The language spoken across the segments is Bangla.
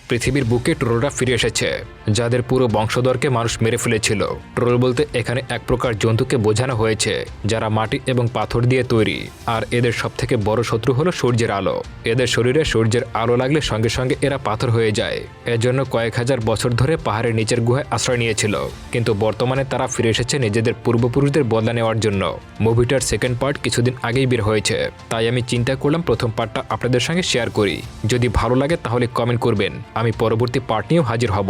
পৃথিবীর বুকে ট্রোলরা ফিরে এসেছে, যাদের পুরো বংশধরকে মানুষ মেরে ফেলেছিল। ট্রোল বলতে এখানে এক প্রকার জন্তুকে বোঝানো হয়েছে যারা মাটি এবং পাথর দিয়ে তৈরি, আর এদের সবথেকে বড় শত্রু হলো সূর্যের আলো। এদের শরীরে সূর্যের আলো লাগলে সঙ্গে সঙ্গে এরা পাথর হয়ে যায়। এজন্য কয়েক হাজার বছর ধরে পাহাড়ের নিচের গুহায় আশ্রয় নিয়েছিল, কিন্তু বর্তমানে তারা ফিরে এসেছে নিজেদের পূর্বপুরুষদের বদলা নেওয়ার জন্য। মুভিটার সেকেন্ড পার্ট কিছুদিন আগেই বের হয়েছে, তাই আমি চিন্তা করলাম প্রথম পার্টটা আপনাদের সঙ্গে শেয়ার করি। যদি ভালো লাগে তাহলে কমেন্ট করবেন, আমি পরবর্তী পার্ট নিয়েও হাজির হব।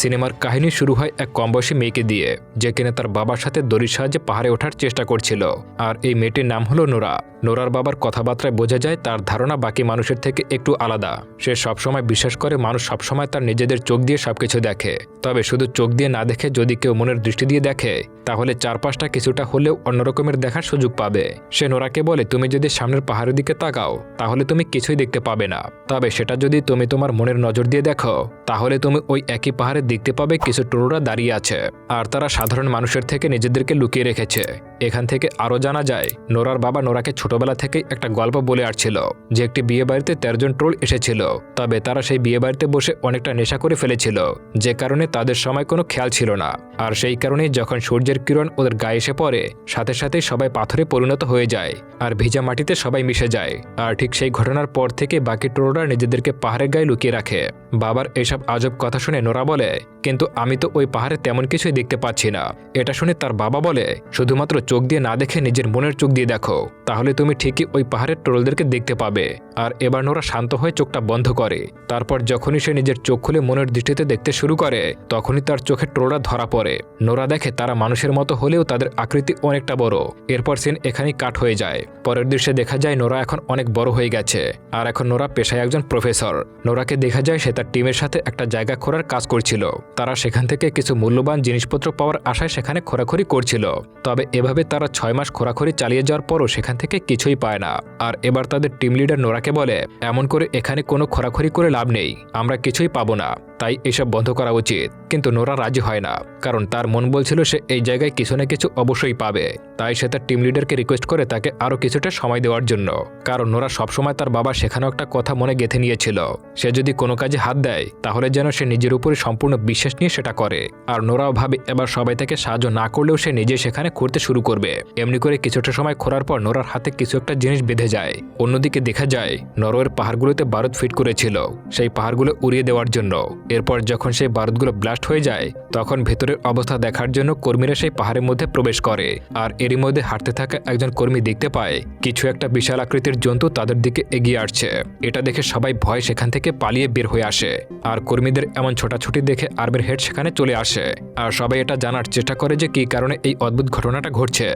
সিনেমার কাহিনী শুরু হয় এক কমবয়সী মেয়েকে দিয়ে, যে কিনা তার বাবার সাথে দড়ির সাহায্যে পাহাড়ে ওঠার চেষ্টা করছিল। আর এই মেয়েটির নাম হলো নোরা। নোরার বাবার কথাবার্তায় বোঝা যায় তার ধারণা বাকি মানুষের থেকে একটু আলাদা। সে সবসময় বিশ্বাস করে মানুষ সবসময় তার নিজেদের চোখ দিয়ে সবকিছু দেখে, তবে শুধু চোখ দিয়ে না দেখে যদি কেউ মনের দৃষ্টি দিয়ে দেখে তাহলে চারপাশটা কিছুটা হলেও অন্যরকমের দেখার সুযোগ পাবে। সে নোরাকে বলে, তুমি যদি সামনের পাহাড়ের দিকে তাকাও তাহলে তুমি কিছুই দেখতে পাবে না, তবে সেটা যদি তুমি তোমার মনের নজর দিয়ে দেখো তাহলে তুমি ওই একই পাহাড়ে দেখতে পাবে কিছু ট্রোলরা দাঁড়িয়ে আছে, আর তারা সাধারণ মানুষের থেকে নিজেদেরকে লুকিয়ে রেখেছে। এখান থেকে আরও জানা যায় নোরার বাবা নোরাকে ছোটবেলা থেকেই একটা গল্প বলে আসছিল যে একটি বিয়ে বাড়িতে 13 জন ট্রোল এসেছিল, তবে তারা সেই বিয়ে বাড়িতে বসে অনেকটা নেশা করে ফেলেছিল, যে কারণে তাদের সময় কোনো খেয়াল ছিল না। আর সেই কারণেই যখন সূর্যের কিরণ ওদের গায়ে এসে পড়ে সাথে সাথেই সবাই পাথরে পরিণত হয়ে যায় আর ভিজা মাটিতে সবাই মিশে যায়। আর ঠিক সেই ঘটনার পর থেকে বাকি ট্রোলরা নিজেদেরকে পাহাড়ের গায়ে লুকিয়ে রাখে। বাবার এসব আজব কথা শুনে নোরা বলে, কিন্তু আমি তো ওই পাহাড়ে তেমন কিছুই দেখতে পাচ্ছি না। এটা শুনে তার বাবা বলে, শুধুমাত্র চোখ দিয়ে না দেখে নিজের মনের চোখ দিয়ে দেখো, তাহলে তুমি ঠিকই ওই পাহাড়ের ট্রোলদেরকে দেখতে পাবে। আর এবার নোরা শান্ত হয়ে চোখটা বন্ধ করে। তারপর যখনই সে নিজের চোখ খুলে মনের দৃষ্টিতে দেখতে শুরু করে তখনই তার চোখে ট্রোলরা ধরা পড়ে। নোরা দেখে তারা মানুষের মতো হলেও তাদের আকৃতি অনেকটা বড়। এরপর সিন এখানেই কাট হয়ে যায়। পরের দৃশ্যে দেখা যায় নোরা এখন অনেক বড় হয়ে গেছে, আর এখন নোরা পেশায় একজন প্রফেসর। নোরাকে দেখা যায় সে তার টিমের সাথে একটা জায়গা খোঁড়ার কাজ করছিল। তারা সেখান থেকে কিছু মূল্যবান জিনিসপত্র পাওয়ার আশায় সেখানে খোঁড়াখুড়ি করছিল, তবে এভাবে তারা 6 মাস খোঁড়াখুড়ি চালিয়ে যাওয়ার পরও সেখান থেকে কিছুই পায় না। আর এবার তাদের টিম লিডার নোরাকে বলে, এমন করে এখানে কোনো খোঁড়াখুড়ি করে লাভ নেই, আমরা কিছুই পাবো না, তাই এসব বন্ধ করা উচিত। কিন্তু নোরা রাজি হয় না, কারণ তার মন বলছিল সে এই জায়গায় কিছু না কিছু অবশ্যই পাবে। তাই সে তার টিম লিডারকে রিকোয়েস্ট করে তাকে আরও কিছুটা সময় দেওয়ার জন্য, কারণ নোরা সবসময় তার বাবা সেখানেও একটা কথা মনে গেঁথে নিয়েছিল, সে যদি কোনো কাজে হাত দেয় তাহলে যেন সে নিজের উপরে সম্পূর্ণ বিশ্বাস নিয়ে সেটা করে। আর নোরাও ভাবে এবার সবাই তাকে সাহায্য না করলেও সে নিজে সেখানে খুঁড়তে শুরু করবে। এমনি করে কিছুটা সময় খোঁড়ার পর নোরার হাতে কিছু একটা জিনিস বেঁধে যায়। অন্যদিকে দেখা যায় নরওয়ের পাহাড়গুলোতে বারুদ ফিট করেছিল সেই পাহাড়গুলো উড়িয়ে দেওয়ার জন্য। এরপর যখন সেই বারুদগুলো ব্লাস্ট হয়ে যায় তখন ভেতরের অবস্থা দেখার জন্য কর্মীরা সেই পাহাড়ের মধ্যে প্রবেশ করে। আর এরই মধ্যে হাঁটতে থাকা একজন কর্মী দেখতে পায় কিছু একটা বিশাল আকৃতির জন্তু তাদের দিকে এগিয়ে আসছে। এটা দেখে সবাই ভয় সেখান থেকে পালিয়ে বের হয়ে আসে। আর কর্মীদের এমন ছোটাছুটি দেখে আর্মির হেড সেখানে চলে আসে, আর সবাই এটা জানার চেষ্টা করে যে কী কারণে এই অদ্ভুত ঘটনাটা ঘটছে।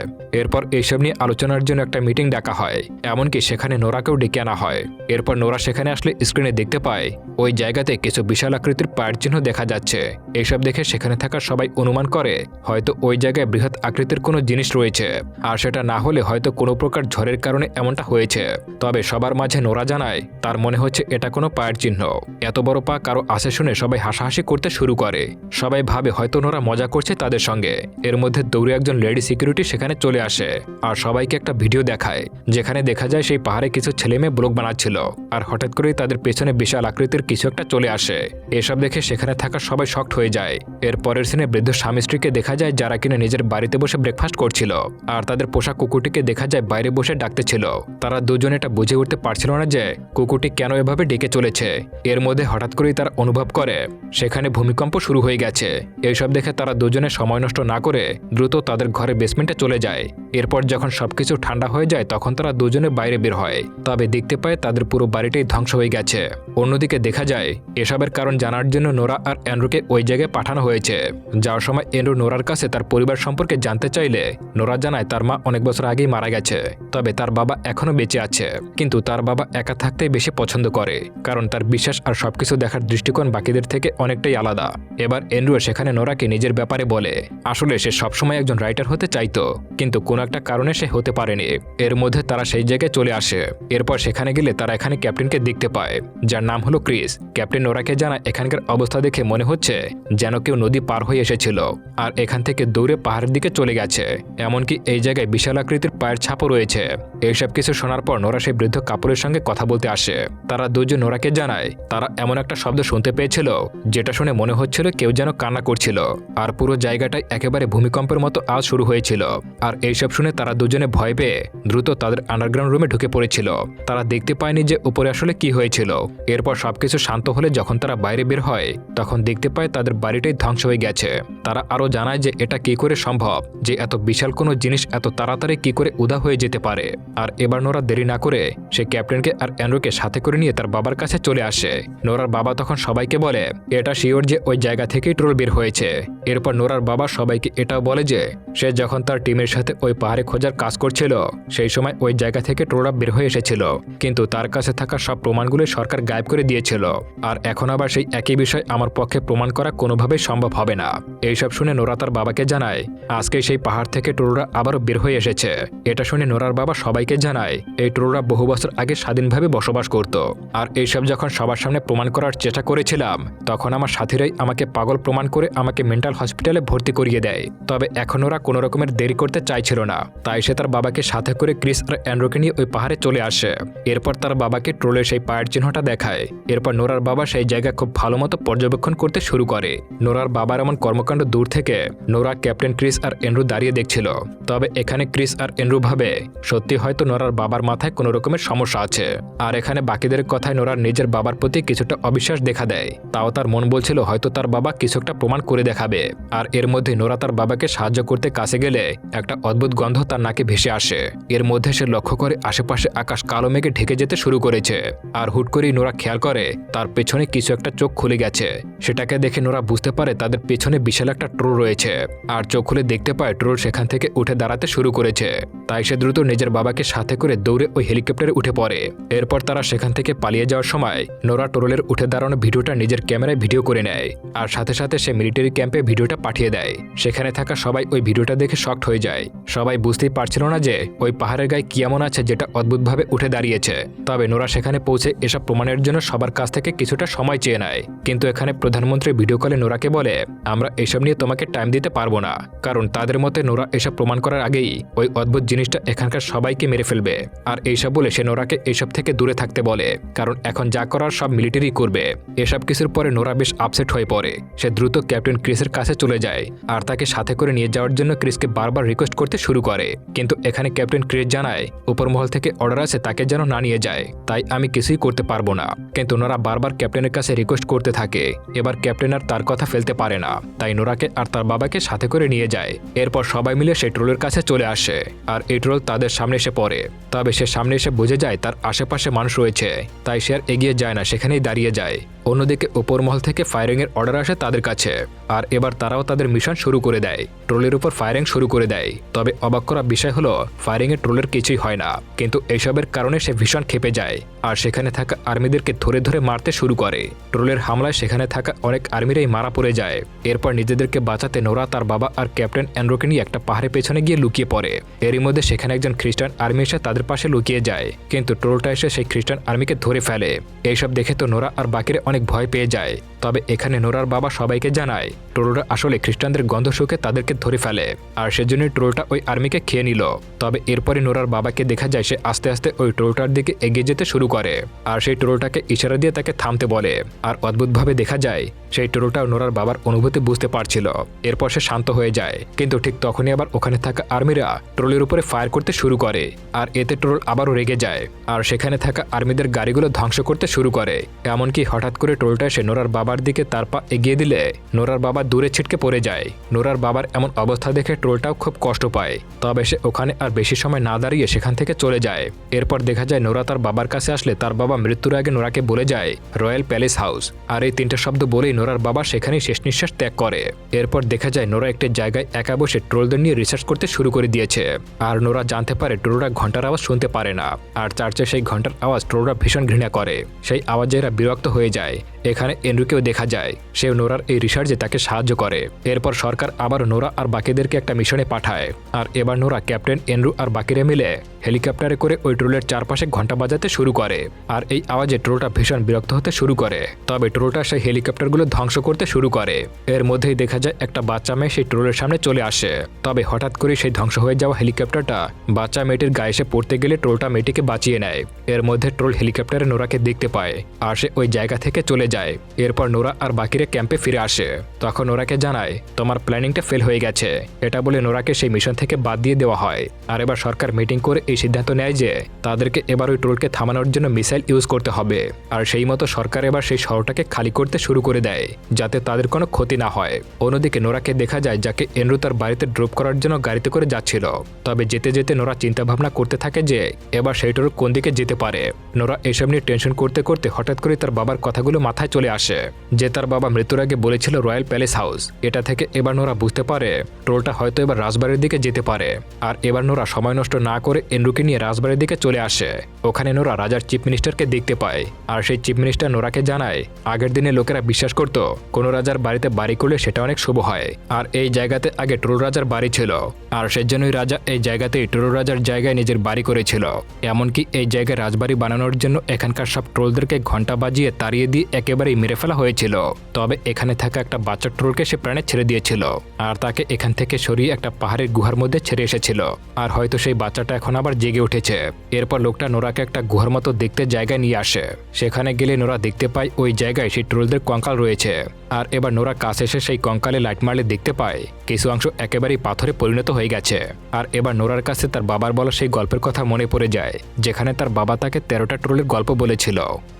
এরপর এইসব নিয়ে আলোচনার জন্য একটা মিটিং ডাকা হয়, এমনকি সেখানে নোরাকেও ডেকে আনা হয়। এরপর নোরা সেখানে আসলে স্ক্রিনে দেখতে পায় ওই জায়গাতে কিছু বিশাল আকৃতির পায়ের চিহ্ন দেখা যাচ্ছে। এইসব দেখে সেখানে থাকা সবাই অনুমান করে হয়তো ওই জায়গায় বৃহৎ আকৃতির কোনো জিনিস রয়েছে, আর সেটা না হলে হয়তো কোনো প্রকার ঝড়ের কারণে এমনটা হয়েছে। তবে সবার মাঝে নোরা জানায় তার মনে হচ্ছে এটা কোনো পায়ের চিহ্ন। এত বড় পা কারো আসে শুনে সবাই হাসাহাসি করতে শুরু করে। সবাই ভাবে হয়তো নোরা মজা করছে তাদের সঙ্গে। এর মধ্যে দৌড়ে একজন লেডি সিকিউরিটি সেখানে চলে আসে আর সবাইকে একটা ভিডিও দেখায়, যেখানে দেখা যায় সেই পাহাড়ে কিছু ছেলে মেয়ে ব্লগ বানাচ্ছিল, আর হঠাৎ করেই তাদের পেছনে বিশাল আকৃতির কিছু একটা চলে আসে। এসব দেখে সেখানে থাকা সবাই শকড হয়ে যায়। এর পরের সিনে বৃদ্ধ স্বামী স্ত্রীকে দেখা যায় যারা কিনা নিজের বাড়িতে বসে ব্রেকফাস্ট করছিল, আর তাদের পোষা কুকুরটিকে দেখা যায় বাইরে বসে ডাকতেছিল। তারা দুজন এটা বুঝে উঠতে পারছিল না যে কুকুরটি কেন এভাবে ডেকে চলেছে। এর মধ্যে হঠাৎ করেই তারা অনুভব করে সেখানে ভূমিকম্প শুরু হয়ে গেছে। এইসব দেখে তারা দুজনে সময় নষ্ট না করে দ্রুত তাদের ঘরে বেসমেন্টে চলে যায়। এরপর যখন সবকিছু ঠান্ডা হয়ে যায় তখন তারা দুজনে বাইরে বের হয়, তবে দেখতে পায় তাদের পুরো বাড়িটাই ধ্বংস হয়ে গেছে। অন্যদিকে দেখা যায় এসবের কারণ জানার জন্য নোরা আর অ্যান্ড্রুকে ওই জায়গায় পাঠানো হয়েছে। যাওয়ার সময় অ্যান্ড্রু নোরার কাছে তার পরিবার সম্পর্কে জানতে চাইলে নোরা জানায় তার মা অনেক বছর আগেই মারা গেছে, তবে তার বাবা এখনো বেঁচে আছে। কিন্তু তার বাবা একা থাকতেই বেশি পছন্দ করে, কারণ তার বিশ্বাস আর সবকিছু দেখার দৃষ্টিকোণ বাকিদের থেকে অনেকটাই আলাদা। এবার অ্যান্ড্রু সেখানে নোরাকে নিজের ব্যাপারে বলে আসলে সে সবসময় একজন রাইটার হতে চাইতো, কিন্তু কোনো একটা কারণে সে হতে পারেনি। এর মধ্যে তারা সেই জায়গায় চলে আসে। এরপর সেখানে গেলে তারা এখানে ক্যাপ্টেনকে দেখতে পায়, যার যার নাম হলো ক্রিস। ক্যাপ্টেন নোরাকে জানায় এখানকার অবস্থা দেখে মনে হচ্ছে যেন কেউ নদী পার হয়ে এসেছিল আর এখান থেকে দৌড়ে পাহাড়ের দিকে চলে গেছে। এমনকি এই জায়গায় বিশাল আকৃতির পায়ের ছাপও রয়েছে। এইসব কিছু শোনার পর নোরা সেই বৃদ্ধ কাপড়ের সঙ্গে কথা বলতে আসে। তারা দুজন নোরাকে জানায় তারা এমন একটা শব্দ শুনতে পেয়েছিল যেটা শুনে মনে হচ্ছিল কেউ যেন কান্না করছিল আর পুরো জায়গাটায় একেবারে ভূমিকম্পের মতো আওয়াজ শুরু হয়েছিল। আর এইসব শুনে তারা দুজনে ভয় পেয়ে দ্রুত তাদের আন্ডারগ্রাউন্ড রুমে ঢুকে পড়েছিল। তারা দেখতে পায়নি যে উপরে আসলে কি হয়েছিল। এরপর সবকিছু শান্ত হলে যখন তারা বাইরে বের হয় তখন দেখতে পায় তাদের বাড়িটাই ধ্বংস হয়ে গেছে। তারা আরও জানায় যে এটা কি করে সম্ভব যে এত বিশাল কোনো জিনিস এত তাড়াতাড়ি কি করে উদা হয়ে যেতে পারে। আর এবার নোরা দেরি না করে সে ক্যাপ্টেনকে আর অ্যান্ড্রুকে সাথে করে নিয়ে তার বাবার কাছে চলে আসে। নোরার বাবা তখন সবাইকে বলে এটা শিওর যে ওই জায়গা থেকেই ট্রোল বের হয়েছে। এরপর নোরার বাবা সবাইকে এটাও বলে যে সে যখন তার টিমের সাথে ওই পাহাড়ে খোঁজার কাজ করছিল সেই সময় ওই জায়গা থেকে ট্রোলরা বের হয়ে এসেছিল, কিন্তু তার কাছে থাকা সব প্রমাণগুলো সরকার গায়েব করে দিয়েছিল। আর এখন আবার সেই একই বিষয় আমার পক্ষে প্রমাণ করা কোনোভাবেই সম্ভব হবে না। এইসব শুনে নোরা তার বাবাকে জানায় আজকে সেই পাহাড় থেকে ট্রোলরা আবারও বের হয়ে এসেছে। এটা শুনে নোরার বাবা সবাইকে জানায় এই ট্রোলরা বহু বছর আগে স্বাধীনভাবে বসবাস করত। আর এইসব যখন সবার সামনে প্রমাণ করার চেষ্টা করেছিলাম তখন আমার সাথীরাই আমাকে পাগল প্রমাণ করে আমাকে মেন্টাল হসপিটালে ভর্তি করিয়ে দেয়। তবে এখন ওরা কোনো রকমের দেরি করতে চাইছিল না, তাই সে তার বাবাকে সাথে করে ক্রিস আর অ্যান্ড্রুকে নিয়ে ওই পাহাড়ে চলে আসে। এরপর তার বাবাকে ট্রোলের সেই পায়ের চিহ্নটা দেখায়। এরপর নোরার বাবা সেই জায়গা খুব ভালো মতো পর্যবেক্ষণ করতে শুরু করে। নোরার বাবার এমন কর্মকাণ্ড দূর থেকে নোরা, ক্যাপ্টেন ক্রিস আর অ্যান্ড্রু দাঁড়িয়ে দেখছিল। তবে এখানে ক্রিস আর অ্যান্ড্রু ভাবে সত্যি হয়তো নোরার বাবার মাথায় কোনো রকমের সমস্যা আছে। আর এখানে বাকিদের কথায় নোরার নিজের বাবার প্রতি কিছুটা অবিশ্বাস দেখা দেয়। তাও তার মন বলছিল হয়তো তার বাবা কিছু একটা প্রমাণ করে দেখাবে। আর এর মধ্যে নোরা তার বাবাকে সাহায্য করতে কাছে গেলে একটা অদ্ভুত গন্ধ তার নাকে ভেসে আসে। এর মধ্যে সে লক্ষ্য করে আশেপাশে আকাশ কালো মেঘে ঢেকে যেতে শুরু করেছে। আর হুট করেই নোরা খেয়াল করে তার পেছনে কিছু একটা চোখ খুলে গেছে। সেটাকে দেখে নোরা বুঝতে পারে তাদের পেছনে বিশাল একটা ট্রোল রয়েছে। আর চোখ খুলে দেখতে পায় ট্রোল সেখান থেকে উঠে দাঁড়াতে শুরু করেছে। তাই সে দ্রুত নিজের বাবাকে সাথে করে দৌড়ে ওই হেলিকপ্টারে উঠে পড়ে। এরপর তারা সেখান থেকে পালিয়ে যাওয়ার সময় নোরা ট্রোলের উঠে দাঁড়ানো ভিডিওটা নিজের ক্যামেরায় ভিডিও করে নেয়। আর সাথে সাথে সে মিলিটারি ক্যাম্পে ভিডিওটা পাঠিয়ে দেয়। সেখানে থাকা সবাই ওই ভিডিওটা দেখে শকড হয়ে যায়। সবাই বুঝতেই পারছিল না যে ওই পাহাড়ের গায়ে কি এমন আছে যেটা অদ্ভুতভাবে উঠে দাঁড়িয়েছে। তবে নোরা সেখানে পৌঁছে এসব প্রমাণের জন্য সবার কাছ থেকে কিছুটা সময় চেয়ে নেয়। কিন্তু এখানে প্রধানমন্ত্রী ভিডিও কলে নোরাকে বলে আমরা এসব নিয়ে তোমাকে টাইম দিতে পারবো না, কারণ তাদের মতে নোরা এসব প্রমাণ করার আগেই ওই অদ্ভুত জিনিসটা এখানকার সবাইকে মেরে ফেলবে। আর এইসব বলে সে নোরাকে এইসব থেকে দূরে থাকতে বলে, কারণ এখন যা করার সব মিলিটারি করবে। এসব কিছুর পরে নোরা বেশ আপসেট হয়ে পড়ে। সে দ্রুত ক্যাপ্টেন ক্রিসের কাছে চলে যায় আর তাকে সাথে করে নিয়ে যাওয়ার জন্য ক্রিসকে বারবার রিকোয়েস্ট করতে শুরু করে। কিন্তু এখানে ক্যাপ্টেন ক্রিস জানায় উপর মহল থেকে অর্ডার আছে তাকে যেন না নিয়ে যায়, তাই আমি কিছুই করতে পারবো না। কিন্তু নোরা বারবার ক্যাপ্টেনের কাছে রিকোয়েস্ট করতে থাকে। এবার ক্যাপ্টেন আর তার কথা ফেলতে পারে না, তাই নোরাকে আর তার বাবাকে সাথে করে নিয়ে যায়। এরপর সবাই মিলে সেই ট্রোলের কাছে চলে আসে আর এই ট্রোল তাদের সামনে এসে পড়ে। তবে সে সামনে এসে বুঝে যায় তার আশেপাশে মানুষ রয়েছে, তাই সে আর এগিয়ে যায় না, সেখানেই দাঁড়িয়ে যায়। অন্যদিকে উপর মহল থেকে ফায়ারিং এর অর্ডার আসে তাদের কাছে। আর এবার তারাও তাদের মিশন শুরু করে দেয়, ট্রোলের উপর ফায়ারিং শুরু করে দেয়। তবে অবাক করা বিষয় হলো ফায়ারিং এর ট্রোলের কিছুই হয় না, কিন্তু এইসবের কারণে সে ভীষণ ক্ষেপে যায় আর সেখানে থাকা আর্মিদেরকে ধরে ধরে মারতে শুরু করে। ট্রোলের হামলায় সেখানে থাকা অনেক আর্মিরাই মারা পড়ে যায়। এরপর নিজেদেরকে বাঁচাতে নোরা তার বাবা আর ক্যাপ্টেন অ্যান্ড্রুকে নিয়ে একটা পাহাড়ের পেছনে গিয়ে লুকিয়ে পড়ে। এরই মধ্যে সেখানে একজন খ্রিস্টান আর্মি এসে তাদের পাশে লুকিয়ে যায়, কিন্তু ট্রোলটা এসে সেই খ্রিস্টান আর্মিকে ধরে ফেলে। এইসব দেখে তো নোরা আর বাকিরা অনেক ভয় পেয়ে যায়। তবে এখানে নোরার বাবা সবাইকে জানায় ট্রোলরা আসলে খ্রিস্টানদের গন্ধ শুকে তাদেরকে ধরে ফেলে, আর সেজন্য ট্রোলটা ওই আর্মিকে খেয়ে নিল। তবে এরপরে নোরার বাবাকে দেখা যায় সে আস্তে আস্তে ওই ট্রোলটার দিকে এগিয়ে যেতে শুরু করে আর সেই ট্রোলটাকে ইশারা দিয়ে তাকে থামতে বলে। আর অদ্ভুতভাবে দেখা যায় সেই ট্রোলটাও নোরার বাবার অনুভূতি বুঝতে পারছিল। এরপর সে শান্ত হয়ে যায়, কিন্তু ঠিক তখনই আবার ওখানে থাকা আর্মিরা ট্রোলের উপরে ফায়ার করতে শুরু করে। আর এতে ট্রোল আবারও রেগে যায় আর সেখানে থাকা আর্মিদের গাড়িগুলো ধ্বংস করতে শুরু করে। এমনকি হঠাৎ করে ট্রোলটা এসে নোরার বাবার দিকে তার পা এগিয়ে দিলে নোরার বাবা দূরে ছিটকে পড়ে যায়। নোরার বাবার এমন অবস্থা দেখে ট্রোলটাও খুব কষ্ট পায়। তবে সে ওখানে আর বেশি সময় না দাঁড়িয়ে সেখান থেকে চলে যায়। এরপর দেখা যায় নোরা তার বাবার কাছে আসলে তার বাবা মৃত্যুর আগে নোরাকে বলে যায় রয়্যাল প্যালেস হাউস। আর এই তিনটা শব্দ বলেই নোরার বাবা সেখানেই শেষ নিঃশ্বাস ত্যাগ করে। এরপর দেখা যায় নোরা একটি জায়গায় একা বসে ট্রোলদের নিয়ে রিসার্চ করতে শুরু করে দিয়েছে। আর নোরা জানতে পারে ট্রোলরা ঘন্টার আওয়াজ শুনতে পারে না, আর চার্চে সেই ঘন্টার আওয়াজ ট্রোলরা ভীষণ ঘৃণা করে। সেই আওয়াজে এরা বিরক্ত হয়ে যায়। এখানে এন্ড্রুকেও দেখা যায়, সেও নোরার এই রিসার্চে তাকে সাহায্য করে। এরপর সরকার আবার নোরা আর বাকিদেরকে একটা মিশনে পাঠায়। আর এবার নোরা, ক্যাপ্টেন, এন্ড্রু আর বাকিরা মিলে হেলিকপ্টারে করে ওই ট্রোলের চারপাশে ঘন্টা বাজাতে শুরু করে। আর এই আওয়াজে ট্রোলটা ভীষণ বিরক্ত হতে শুরু করে। তবে ট্রোলটা সেই হেলিকপ্টারগুলো ধ্বংস করতে শুরু করে। এর মধ্যেই দেখা যায় একটা বাচ্চা মেয়ে সেই ট্রোলের সামনে চলে আসে। তবে হঠাৎ করে সেই ধ্বংস হয়ে যাওয়া হেলিকপ্টারটা বাচ্চা মেয়েটির গায়ে এসে পড়তে গেলে ট্রোলটা মেয়েটিকে বাঁচিয়ে নেয়। এর মধ্যে ট্রোল হেলিকপ্টারে নোরাকে দেখতে পায় আর সে ওই জায়গা থেকে চলে যায়। এরপর নোরা আর বাকিরা ক্যাম্পে ফিরে আসে। তখন নোরাকে জানায় তোমার প্ল্যানিংটা ফেল হয়ে গেছে। এটা বলে নোরাকে সেই মিশন থেকে বাদ দিয়ে দেওয়া হয়। আর এবার সরকার মিটিং করে এই সিদ্ধান্ত নেয় যে তাদেরকে এবার ওই ট্রোলকে থামানোর জন্য মিসাইল ইউজ করতে হবে। আর সেই মতো সরকার এবার সেই শহরটাকে খালি করতে শুরু করে দেয় যাতে তাদের কোনো ক্ষতি না হয়। অন্যদিকে নোরাকে দেখা যায় যাকে এনরু তার বাড়িতে ড্রপ করার জন্য গাড়িতে করে যাচ্ছিল। তবে যেতে যেতে নোরা চিন্তা ভাবনা করতে থাকে যে এবার সেই ট্রোল কোন দিকে যেতে পারে। নোরা এসব নিয়ে টেনশন করতে করতে হঠাৎ করে তার বাবার কথাগুলো মাথায় চলে আসে যে তার বাবা মৃত্যুর আগে বলেছিল রয়্যাল প্যালেস হাউস। এটা থেকে এবার নোরা বুঝতে পারে ট্রোলটা হয়তো এবার রাজবাড়ির দিকে যেতে পারে। আর এবার নোরা সময় নষ্ট না করে এনরুকে নিয়ে রাজবাড়ির দিকে চলে আসে। ওখানে নোরা রাজার চিফ মিনিস্টারকে দেখতে পায়। আর সেই চিফ মিনিস্টার নোরাকে জানায় আগের দিনে লোকেরা বিশ্বাস করত কোনো রাজার বাড়িতে বাড়ি করলে সেটা অনেক শুভ হয়। আর এই জায়গাতে আগে ট্রোল রাজার বাড়ি ছিল। আর সেজন্যই রাজা এই জায়গাতেই ট্রোল রাজার জায়গায় নিজের বাড়ি করেছিল। এমনকি এই জায়গায় রাজবাড়ি বানানোর জন্য এখানকার সব ট্রোলদেরকে ঘন্টা বাজিয়ে তাড়িয়ে দিয়ে একেবারেই মেরে ফেলা হয়েছিল। তবে এখানে থাকা একটা বাচ্চা ট্রোলকে সে প্রাণে ছেড়ে দিয়েছিল আর তাকে এখান থেকে সরিয়ে একটা পাহাড়ের গুহার মধ্যে ছেড়ে এসেছিল। আর হয়তো সেই বাচ্চাটা এখন আবার জেগে উঠেছে। এরপর লোকটা নোরাকে একটা গুহার মতো দেখতে জায়গায় নিয়ে আসে। সেখানে গেলে নোরা দেখতে পায় ওই জায়গায় সেই ট্রোলদের কঙ্কাল রয়েছে। আর এবার নোরা কাছে এসে সেই কঙ্কালে লাইট মারলে দেখতে পায় কিছু অংশ একেবারেই পাথরে পরিণত হয়ে গেছে। আর এবার নোরার কাছে তার বাবার বলা সেই গল্পের কথা মনে পড়ে যায় যেখানে তার বাবা তাকে 13টা ট্রোলের গল্প বলেছিল।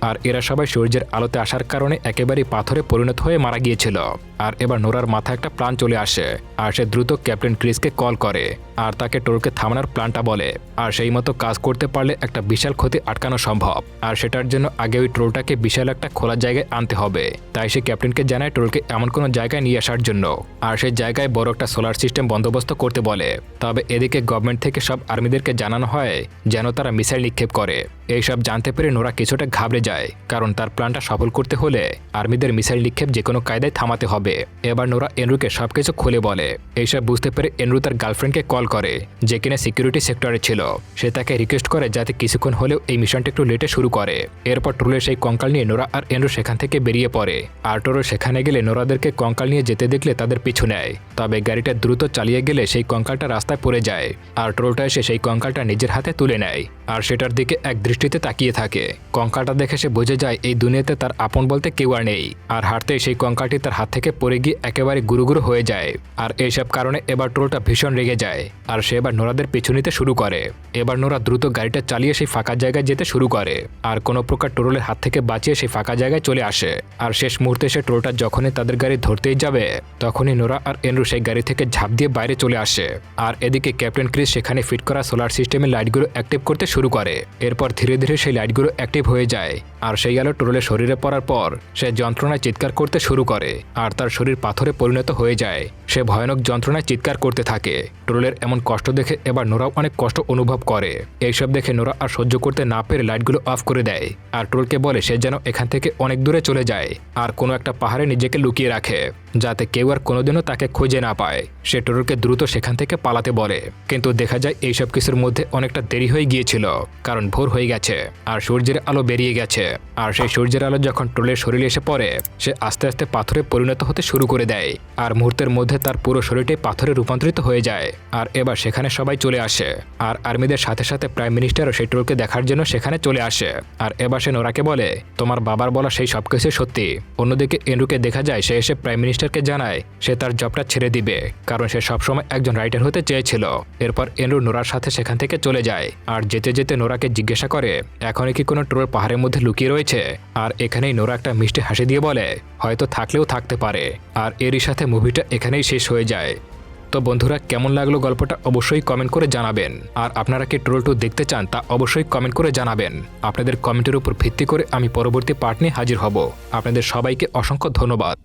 আর এরা সবাই সূর্যের আলোতে আসার কারণে একেবারেই পাথরে পরিণত হয়ে মারা গিয়েছিল। আর এবার নোরার মাথায় একটা প্ল্যান চলে আসে আর সে দ্রুত ক্যাপ্টেন ক্রিসকে কল করে আর তাকে ট্রোলকে থামানোর প্ল্যানটা বলে। আর সেই মতো কাজ করতে পারলে একটা বিশাল ক্ষতি আটকানো সম্ভব। আর সেটার জন্য আগে ওই ট্রোলটাকে বিশাল একটা খোলা জায়গায় আনতে হবে। তাই সে ক্যাপ্টেনকে জানায় ট্রোলকে এমন কোনো জায়গায় নিয়ে আসার জন্য। আর সেই জায়গায় বড় একটা সোলার সিস্টেম বন্দোবস্ত করতে বলে। তবে এদিকে গভর্নমেন্ট থেকে সব আর্মিদেরকে জানানো হয় যেন তারা মিসাইল নিক্ষেপ করে। এইসব জানতে পেরে নোরা কিছুটা ঘাবড়ে যায় কারণ তার প্ল্যানটা সফল করতে হলে আর্মিদের মিসাইল নিক্ষেপ যে কোনো কায়দায় থামাতে হবে। এবার নোরা এনরুকে সবকিছু খুলে বলে। এইসব বুঝতে পেরে এনরু তার গার্লফ্রেন্ডকে কল করে যে কিনা সিকিউরিটি সেক্টরে ছিল। সে তাকে রিকোয়েস্ট করে যাতে কিছুক্ষণ হলেও এই মিশনটা একটু লেটে শুরু করে। এরপর ট্রোলের সেই কঙ্কাল নিয়ে নোরা আর এনরু সেখান থেকে বেরিয়ে পড়ে। আর ট্রোল সেখানে গেলে নোরাদেরকে কঙ্কাল নিয়ে যেতে দেখলে তাদের পিছু নেয়। তবে গাড়িটা দ্রুত চালিয়ে গেলে সেই কঙ্কালটা রাস্তায় পড়ে যায়। আর ট্রোলটা এসে সেই কঙ্কালটা নিজের হাতে তুলে নেয় আর সেটার দিকে এক দৃষ্টিতে তাকিয়ে থাকে। কঙ্কালটা দেখে সে বুঝে যায় এই দুনিয়াতে তার আপন বলতে কেউ আর নেই। আর হাঁটতে সেই কঙ্কালটি তার হাত থেকে পড়ে গিয়ে একেবারে গুরুগুরু হয়ে যায়। আর এইসব কারণে এবার ট্রোলটা ভীষণ রেগে যায় আর সে এবার নোরাদের পিছু নিতে শুরু করে। এবার নোরা দ্রুত গাড়িটা চালিয়ে সেই ফাঁকা জায়গায় যেতে শুরু করে আর কোনো প্রকার ট্রোলের হাত থেকে বাঁচিয়ে সেই ফাঁকা জায়গায় চলে আসে। আর শেষ মুহূর্তে সে ট্রোলটা যখনই তাদের গাড়ি ধরতেই যাবে তখনই নোরা আর এনরু সেই গাড়ি থেকে ঝাঁপ দিয়ে বাইরে চলে আসে। আর এদিকে ক্যাপ্টেন ক্রিস সেখানে ফিট করা সোলার সিস্টেমের লাইটগুলো অ্যাক্টিভ করতে শুরু করে। এরপর ধীরে ধীরে সেই লাইটগুলো অ্যাক্টিভ হয়ে যায় আর সেই আলো ট্রোলের শরীরে পড়ার পর সে যন্ত্রণায় চিৎকার করতে শুরু করে আর তার শরীর পাথরে পরিণত হয়ে যায়। সে ভয়ানক যন্ত্রণায় চিৎকার করতে থাকে। ট্রোলের এমন কষ্ট দেখে এবার নোরাও অনেক কষ্ট অনুভব করে। এইসব দেখে নোরা আর সহ্য করতে না পেরে লাইটগুলো অফ করে দেয় আর ট্রোলকে বলে সে যেন এখান থেকে অনেক দূরে চলে যায় আর কোনো একটা পাহাড়ে নিজেকে লুকিয়ে রাখে যাতে কেউ আর কোনোদিনও তাকে খুঁজে না পায়। সে ট্রোলকে দ্রুত সেখান থেকে পালাতে বলে কিন্তু দেখা যায় এইসব কিছুর মধ্যে অনেকটা দেরি হয়ে গিয়েছিল কারণ ভোর হয়ে গেছে আর সূর্যের আলো বেরিয়ে গেছে। আর সেই সূর্যের আলো যখন ট্রোলের শরীরে এসে পড়ে সে আস্তে আস্তে পাথরে পরিণত হতে শুরু করে দেয় আর মুহূর্তের মধ্যে তার পুরো শরীরটাই পাথরে রূপান্তরিত হয়ে যায়। আর এবার সেখানে সবাই চলে আসে আর আর্মিদের সাথে সাথে প্রাইম মিনিস্টারও সেই ট্রোলকে দেখার জন্য সেখানে চলে আসে। আর এবার সে নোরাকে বলে তোমার বাবার বলা সেই সবকিছু সত্যি। অন্যদিকে এনরুকে দেখা যায় সে এসে প্রাইম মিনিস্টারকে জানায় সে তার জবটা ছেড়ে দিবে কারণ সে সবসময় একজন রাইটার হতে চেয়েছিল। এরপর এনরু নোরার সাথে সেখান থেকে চলে যায় আর যেতে যেতে নোরাকে জিজ্ঞাসা করে এখনই কি কোনো ট্রোল পাহাড়ের মধ্যে লুকিয়ে রয়েছে। আর এখানেই নোরা একটা মিষ্টি হাসি দিয়ে বলে হয়তো থাকলেও থাকতে পারে। আর এরই সাথে মুভিটা এখানেই শেষ হয়ে যায়। তো বন্ধুরা কেমন লাগলো গল্পটা অবশ্যই কমেন্ট করে জানাবেন। আর আপনারা কি ট্রোল 2 দেখতে চান তা অবশ্যই কমেন্ট করে জানাবেন। আপনাদের কমেন্টের উপর ভিত্তি করে আমি পরবর্তী পার্ট নিয়ে হাজির হব। আপনাদের সবাইকে অসংখ্য ধন্যবাদ।